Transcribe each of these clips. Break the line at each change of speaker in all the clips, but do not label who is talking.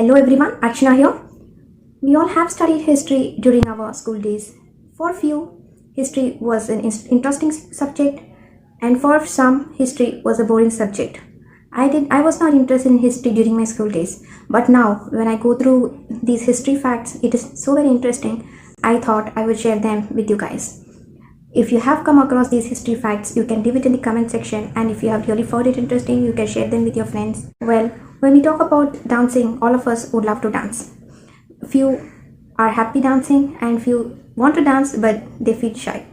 Hello everyone, Archana here. We all have studied history during our school days. For few, history was an interesting subject, and for some, history was a boring subject. I was not interested in history during my school days, but now when I go through these history facts, it is so very interesting. I thought I would share them with you guys. If you have come across these history facts, you can leave it in the comment section, and if you have really found it interesting, you can share them with your friends. Well, when we talk about dancing, all of us would love to dance. Few are happy dancing and few want to dance but they feel shy.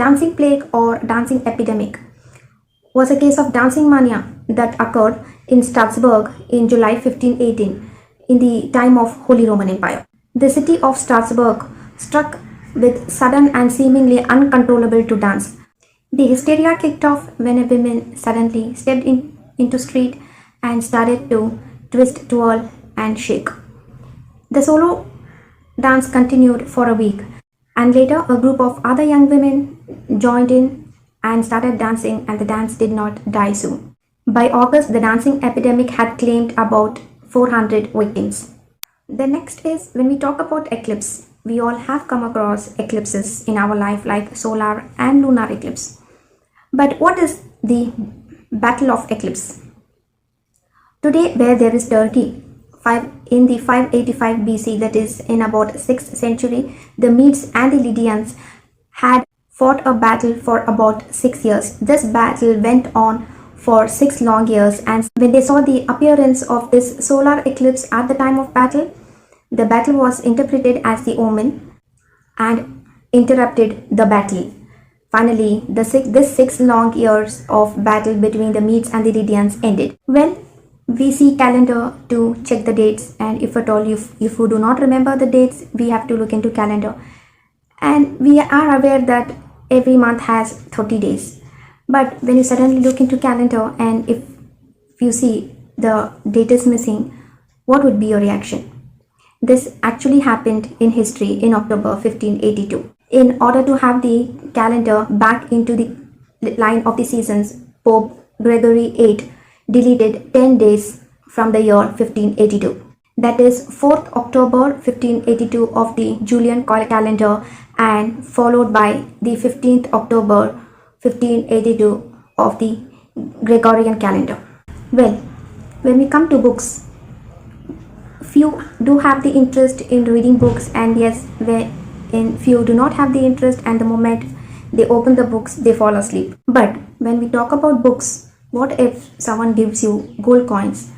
Dancing plague or dancing epidemic was a case of dancing mania that occurred in Strasbourg in July 1518 in the time of Holy Roman Empire. The city of Strasbourg struck with sudden and seemingly uncontrollable to dance. The hysteria kicked off when a woman suddenly stepped into street and started to twist, twirl and shake. The solo dance continued for a week, and later a group of other young women joined in and started dancing, and the dance did not die soon. By August, the dancing epidemic had claimed about 400 victims. The next is when we talk about eclipse. We all have come across eclipses in our life like solar and lunar eclipse. But what is the Battle of Eclipse? Today, where there is Turkey, in the 585 BC, that is in about 6th century, the Medes and the Lydians had fought a battle for about 6 years. This battle went on for 6 long years, and when they saw the appearance of this solar eclipse at the time of battle, the battle was interpreted as the omen and interrupted the battle. Finally, this 6 long years of battle between the Medes and the Lydians ended. Well, we see calendar to check the dates, and if at all if you do not remember the dates, we have to look into calendar. And we are aware that every month has 30 days. But when you suddenly look into calendar and if you see the date is missing, what would be your reaction? This actually happened in history in October 1582. In order to have the calendar back into the line of the seasons, Pope Gregory VIII deleted 10 days from the year 1582. That is 4th October 1582 of the Julian calendar and followed by the 15th October 1582 of the Gregorian calendar. Well, when we come to books, few do have the interest in reading books, and yes, few do not have the interest, and the moment they open the books, they fall asleep. But when we talk about books, what if someone gives you gold coins,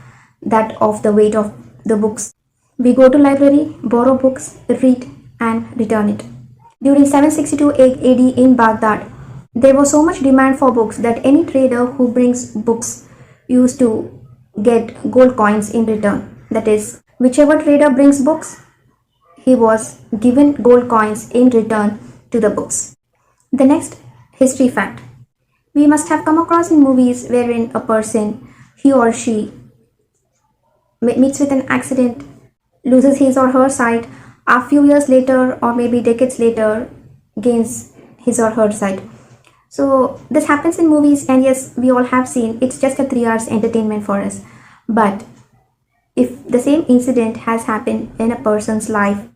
that of the weight of the books? We go to library, borrow books, read and return it. During 762 AD in Baghdad, there was so much demand for books that any trader who brings books used to get gold coins in return. That is, whichever trader brings books, he was given gold coins in return to the books. The next history fact. We must have come across in movies wherein a person, he or she, meets with an accident, loses his or her sight, a few years later or maybe decades later gains his or her sight. So this happens in movies, and yes, we all have seen. It's just a 3 hours entertainment for us. But if the same incident has happened in a person's life,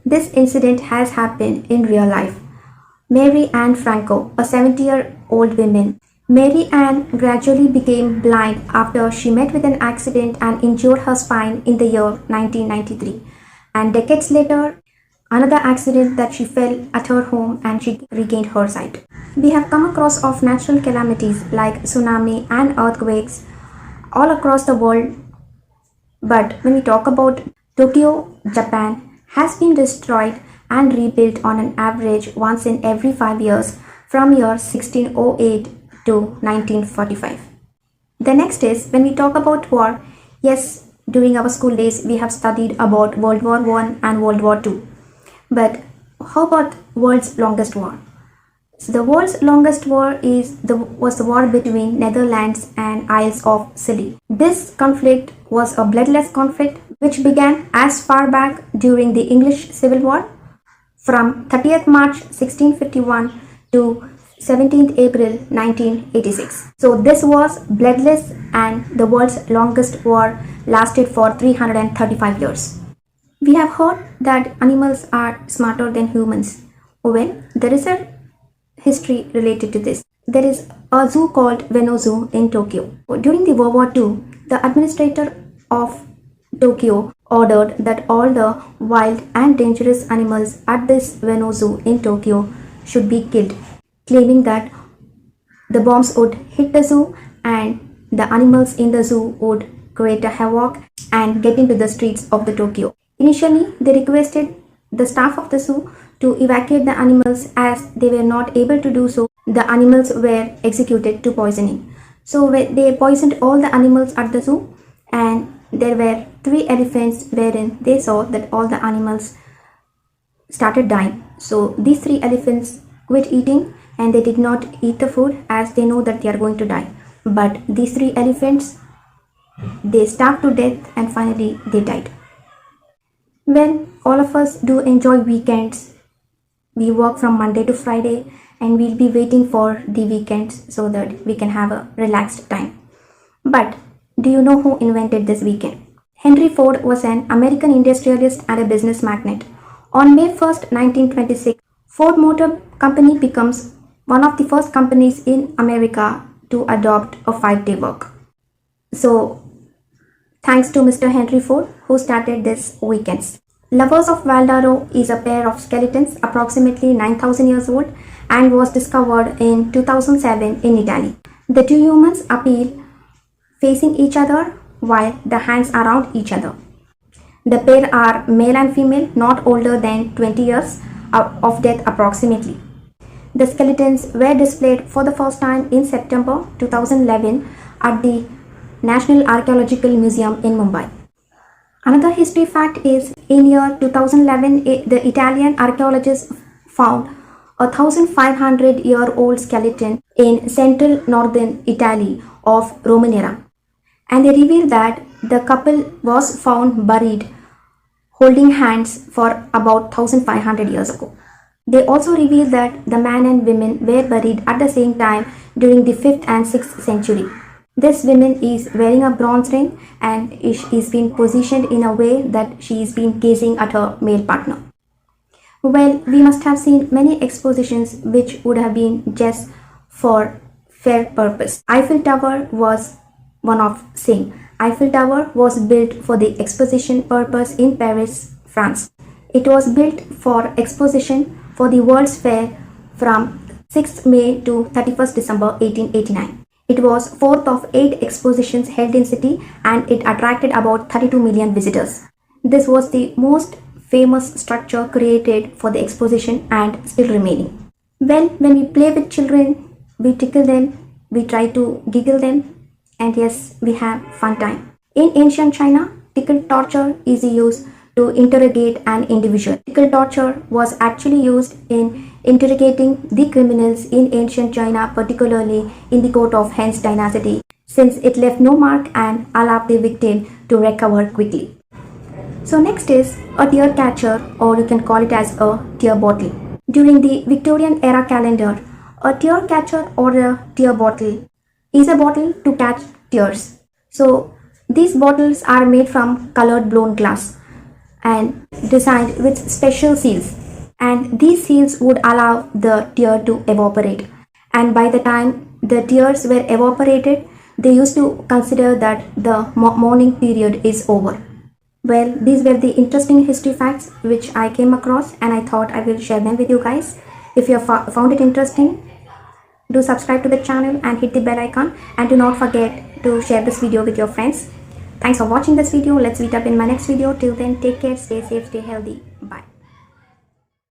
this incident has happened in real life. Mary Ann Franco, a 70-year-old woman. Mary Ann gradually became blind after she met with an accident and injured her spine in the year 1993. And decades later, another accident that she fell at her home and she regained her sight. We have come across of natural calamities like tsunami and earthquakes all across the world. But when we talk about Tokyo, Japan has been destroyed and rebuilt on an average once in every 5 years from year 1608 to 1945. The next is when we talk about war. Yes, during our school days we have studied about World War I and World War II. But how about world's longest war? So the world's longest war was the war between Netherlands and Isles of Scilly. This conflict was a bloodless conflict which began as far back during the English Civil War from 30th March 1651 to 17th April 1986. So this was bloodless and the world's longest war lasted for 335 years. We have heard that animals are smarter than humans. Well, there is a history related to this. There is a zoo called Veno Zoo in Tokyo. During the World War II, the administrator of Tokyo ordered that all the wild and dangerous animals at this Veno Zoo in Tokyo should be killed, claiming that the bombs would hit the zoo and the animals in the zoo would create a havoc and get into the streets of the Tokyo. Initially, they requested the staff of the zoo to evacuate the animals. As they were not able to do so, the animals were executed to poisoning. So they poisoned all the animals at the zoo, and there were 3 elephants wherein they saw that all the animals started dying. So these 3 elephants quit eating and they did not eat the food as they know that they are going to die. But these 3 elephants, they starved to death and finally they died. Well, all of us do enjoy weekends. We work from Monday to Friday and we'll be waiting for the weekends so that we can have a relaxed time. But do you know who invented this weekend? Henry Ford was an American industrialist and a business magnate. On May 1st, 1926, Ford Motor Company becomes one of the first companies in America to adopt a 5-day work. So, thanks to Mr. Henry Ford who started this weekends. Lovers of Valdaro is a pair of skeletons approximately 9,000 years old and was discovered in 2007 in Italy. The 2 humans appear facing each other while the hands are around each other. The pair are male and female, not older than 20 years of death approximately. The skeletons were displayed for the first time in September 2011 at the National Archaeological Museum in Mumbai. Another history fact is in year 2011, the Italian archaeologists found a 1500-year-old skeleton in central northern Italy of Roman era. And they revealed that the couple was found buried holding hands for about 1500 years ago. They also revealed that the man and women were buried at the same time during the 5th and 6th century. This woman is wearing a bronze ring and is being positioned in a way that she is being gazing at her male partner. Well, we must have seen many expositions which would have been just for fair purpose. Eiffel Tower was one of same. Eiffel Tower was built for the exposition purpose in Paris, France. It was built for exposition for the World's Fair from 6th May to 31st December 1889. It was 4th of 8 expositions held in city and it attracted about 32 million visitors. This was the most famous structure created for the exposition and still remaining. Well, when we play with children, we tickle them, we try to giggle them, and yes, we have fun time. In ancient China, tickle torture is used to interrogate an individual. Tickle torture was actually used in interrogating the criminals in ancient China, particularly in the court of Han's dynasty, since it left no mark and allowed the victim to recover quickly. So next is a tear catcher, or you can call it as a tear bottle. During the Victorian era calendar, a tear catcher or a tear bottle is a bottle to catch tears. So these bottles are made from colored blown glass and designed with special seals, and these seals would allow the tear to evaporate, and by the time the tears were evaporated, they used to consider that the mourning period is over. Well, these were the interesting history facts which I came across and I thought I will share them with you guys. If you have found it interesting, do subscribe to the channel and hit the bell icon, and do not forget to share this video with your friends. Thanks for watching this video. Let's meet up in my next video. Till then, take care, stay safe, stay healthy.